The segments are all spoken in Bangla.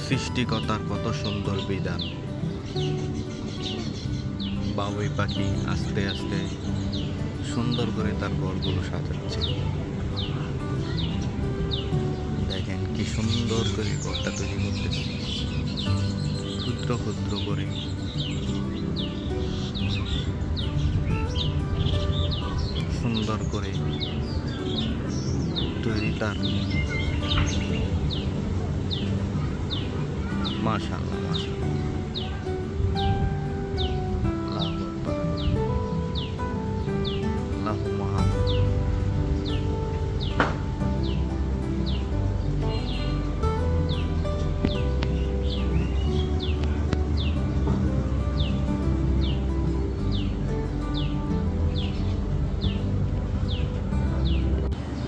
সৃষ্টিকর্তার কত সুন্দর বিধান। বাবুই পাখি আস্তে আস্তে সুন্দর করে তার ঘরগুলো সাজাচ্ছে। দেখেন কি সুন্দর করে ঘরটা তৈরি করতেছে, ক্ষুদ্র ক্ষুদ্র করে। সুন্দর করে তৈরি তার। মাশাআল্লাহ মাশাআল্লাহ। আল্লাহু আকবার, আল্লাহু মহান।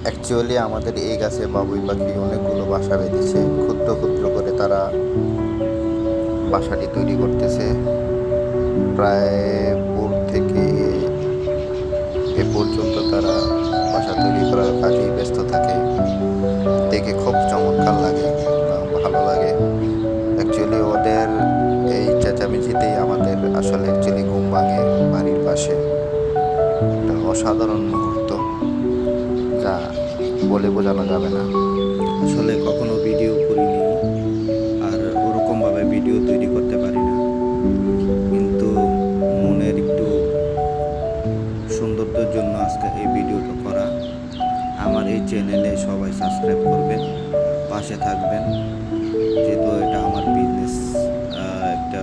অ্যাকচুয়ালি আমাদের এই গাছে বাবুই পাখি অনেকগুলো বাসা বেঁধেছে। ক্ষুদ্র ক্ষুদ্র করে তারা বাসাটি তৈরি করতেছে। প্রায় ভোর থেকে এ পর্যন্ত তারা বাসা তৈরি করার কাজেই ব্যস্ত থাকে। দেখে খুব চমৎকার লাগে, ভালো লাগে। অ্যাকচুয়ালি ওদের এই চেঁচামেচিতেই আমাদের আসলে অ্যাকচুয়ালি ঘুম ভাঙে বাড়ির পাশে। একটা অসাধারণ মুহূর্ত, যা বলে বোঝানো যাবে না। আসলে কখনো ভিডিও করিনি, আর ওরকমভাবে ভিডিও তৈরি করতে পারি না, কিন্তু মনের একটু সৌন্দর্যের জন্য আজকে এই ভিডিওটা করা। আমার এই চ্যানেলে সবাই সাবস্ক্রাইব করবেন, পাশে থাকবেন, যেহেতু এটা আমার বিজনেস একটা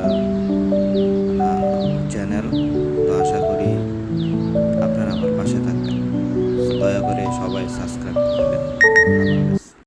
চ্যানেল। তো আশা করি আপনারা আমার পাশে থাকবেন। দয়া করে সবাই সাবস্ক্রাইব করবেন।